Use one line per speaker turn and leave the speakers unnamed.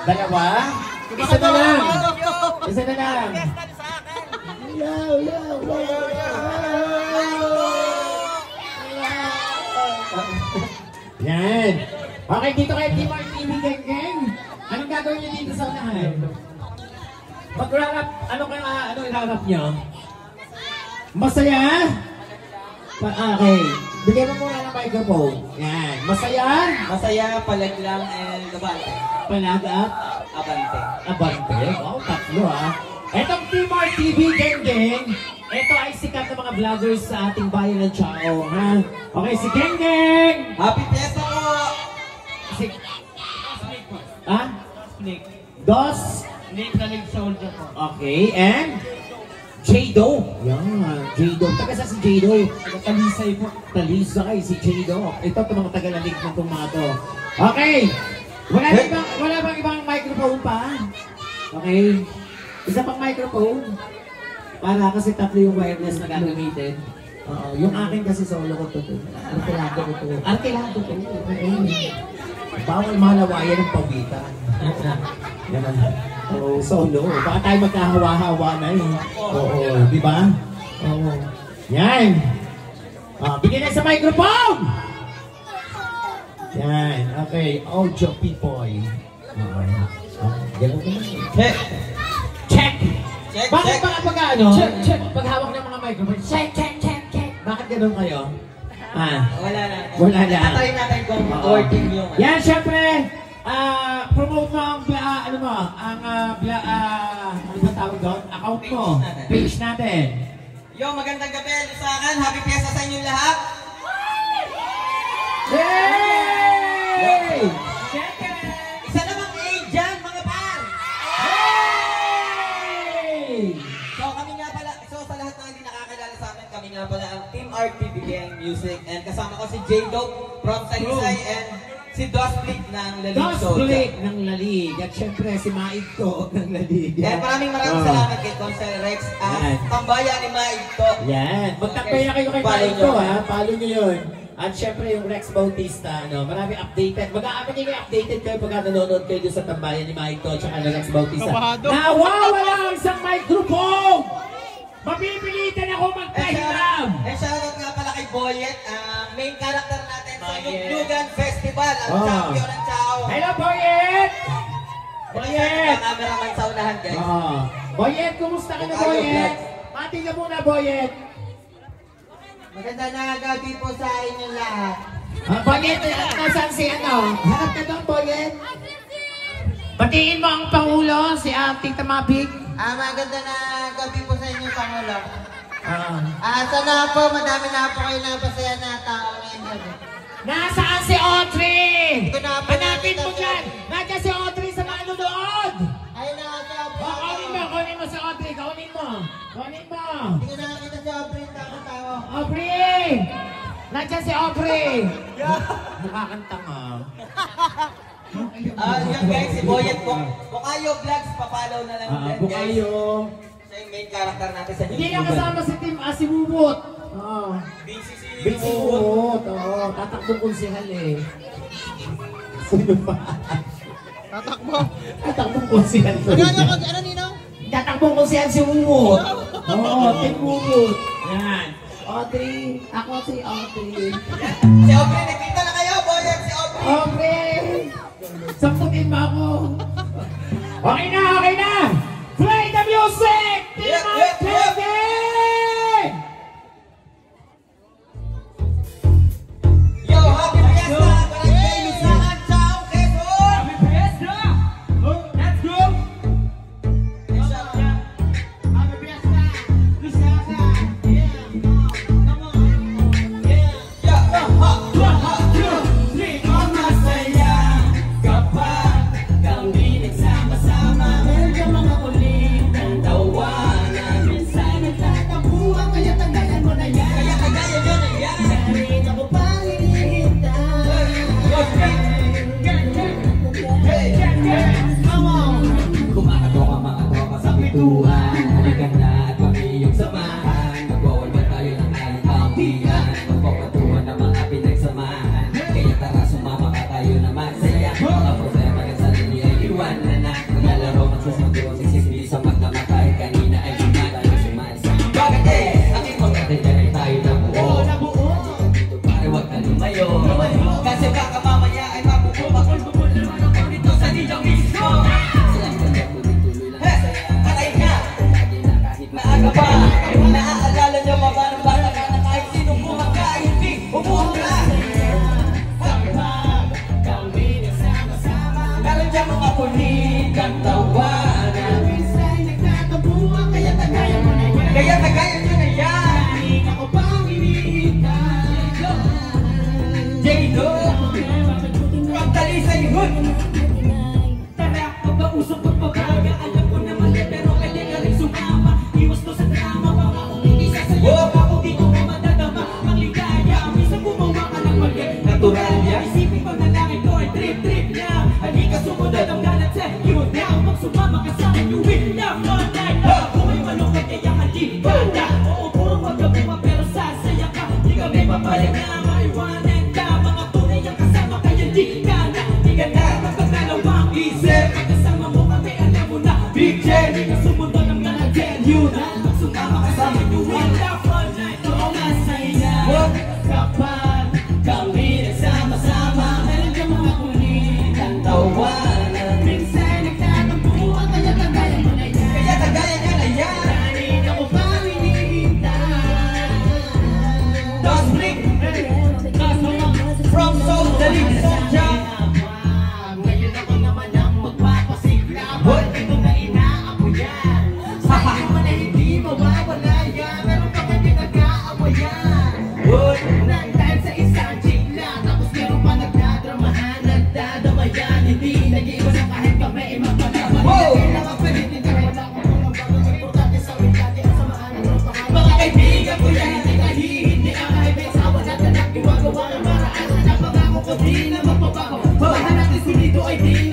Dalawa? Isa na lang. Isa na lang. Yan. Okay, dito kayo Team RTV Geng. Anong gagawin niyo dito sa unahan? Mag-rap, ano iharap niyo? Masaya? Okay. Bigyan mo muna ng microphone. Yan. Masaya?
Masaya, palaglang, and abante.
Palagap?
Abante.
Abante? Wow, tatlo ah. Etong Team RTV Geng. Ito ay sikat na mga vloggers sa ating bayan ng Chao, ha? Okay, si Geng!
Happy Fiesta po!
Si... Ha?
Nick.
Dos?
Nick na nag-soldier po.
Okay, and? Jado. Yan, Jado. Taga sa si Jado?
Talisay po.
Talisay, si Jado. Ito itong mga taga-lalig ng tomato. Okay. Wala bang ibang microphone pa? Okay. Isa pang microphone. Para kasi tatlo yung wireless na gagamitin. Yung akin kasi solo ko to. Arkilado ko to. Arkilado to. Bawal malawayan ng pawitan. Yan. Oo, solo. Baka tayo magkahawa-hawa na eh. Oo, di ba? Oo. Yan. Bigyan na sa microphone! Yan. Okay. Audio Pipoy. Ganun ka na. Check! Bakit pag ano? Pag hawak ng mga microphone, check! Bakit ganun kayo?
Wala lang.
Wala lang.
Tatry natin kung working yung...
Yan, syempre, promote mo ang, ano ba tawag doon? Account mo, page natin.
Yo, magandang gabi, Lusakan. Happy Fiesta sa inyong lahat.
Yay!
Isa namang A dyan, mga par!
Yay!
So, kami nga pala, sa lahat ng hindi nakakilala sa amin, kami nga pala ang Team RTV Gang Music. And kasama ko si J-Dog from Talisay and si Dosplick ng Lalig.
Dosplick ng Lalig. At syempre si Maigto ng Lalig.
And maraming salamat kay Consul Rex at tambayan ni Maigto.
Yan. Magtakbay na kayo kay Maigto ha. Follow nyo yun. At syempre yung Rex Bautista, marami updated. Mag-a-update kayo pagka nanonood kayo doon sa tambayan ni Maigto at saka Rex Bautista. Nawawala ang isang microphone! Mapipilitan ako magpahiram!
Shoutout nga pala kay Boyet, main character natin sa Luglugan Festival, ang champion ng Chao.
Hello, Boyet! Boyet!
Ito cameraman sa unahan, guys.
Boyet, kumusta ka na, Boyet? Mati ka muna, Boyet.
Maganda na gabi po sa inyong lahat.
Boyet, nasaan si ano? Harap ka doon, Boyet. Batiin mo ang Pangulo, si Tita Mabig.
Maganda na gabi po sa inyong Pangulo.
Sana
po, madami na po kayo napasaya na tao ngayong gabi.
Nasaan si Audrey? Hanapin mo dyan! Nandiyan si Audrey sa manunood!
Ayun na si Aubrey.
Kunin mo si Audrey, kunin mo! Kunin mo!
Hindi ko nakakita si Aubrey, tao.
Aubrey! Nandiyan si Aubrey! Nakakanta nga.
Yan guys, si Boyet po. Bukayo Vlogs, papalaw na lang din guys.
Bukayo.
Siya yung main character natin sa
Hindi na kasama si Team Asibubot. Busy Bubot. Tatakbong konsehal eh. Sino pa? Tatakbong konsehal.
Ano Nino?
Tatakbong konsehal si Bubot. Team Bubot. Yan. Audrey. Ako si Audrey.
Si Aubrey, nakita na kayo, Boyet, si Aubrey.
Audrey! Samputin mo ako. Okay na! Play the music! Team RTV!
Yo, happy Fiesta! Barangay Lusakan, Chao, Quezon! Happy Fiesta! Let's go! Happy Fiesta! Lusakan! Yeah! Come on! Yeah! 1, 2, 3! Ang masaya kapag kami nagsama-sama. Medyo mga kulit ng tawanan. Minsan nagtatabuhan, kaya tagayan mo na yan. Dahil ako pang hinihintay. Come on! Kumakato ka mga tropa sa pituan. Halika na at kami yung samahan. Magwawalban tayo ng aling-kampihan. Magpapatuhan ng mga pinagsamahan. Kaya tara sumama ka tayo na magsaya. Mga problema ka sa nila ay iwanan. Nandiyan mga pulit ang tawanan.
Minsa'y nagtatabuhan, kaya tagayan mo na yan.
Kaya tagayan nyo na yan.
Tanging ako pang hinihintay.
J-Dog from Talisay Hood.
Tara, pagpausap, pagpapaga. Alam ko na mali, pero pwede ka rin sumama. Iwas to sa drama, baka kung hindi sasayaw ka, kung di ko na madadama ang ligaya. Minsan gumawa ka ng mali, natural yan. Isipin ko na lang ito ay trip-trip niya. Halika sumunod ang galat sa iyo na. Pag sumama ka sa akin, you will never die. Kung may malungkot, kaya halibada. Oo, puro pagkabuha, pero sasaya ka. Di kami papayag na maiwanan ka. Mga tunay ang kasama, kaya di ka na. Di ka na magkakalawang isip. Pagkasama mo kami, alam mo na. Big J, di ka sumunod ang galat sa iyo na. Pag sumama ka sa akin, you will never die. Oo, masaya kapag kami nagsama-sama. Meron ka mga kulit ang tawanan. Minsan nagtatampuhan, kaya tagayan mo na yan.
Kaya tagayan nyo na yan.
Tanging ako pang hinihintay.
Dos Blink from Soul Dalig Soja.
Ngayon ako naman ang magpapasigla. Bakit ito na inaapoyan? Sa'yo mo na hindi mawawala yan. Meron ka pwede nag-aawayan. Nandahil sa isang chikla. Tapos meron pa nagdadramahan, nagdadamayan. Hindi nag-iiwan na kahit kami ay magpalaban. Kailangan pwede din ka. Wala ko kung ang bagong importante sa wikati at samahan ng tropahan. Mga kaibigan ko yan, hindi kahihindi ang kahibig sa awan at anak. Iwagawa ng paraan na napangako ko di na magpabago. Babahan natin sulido ay di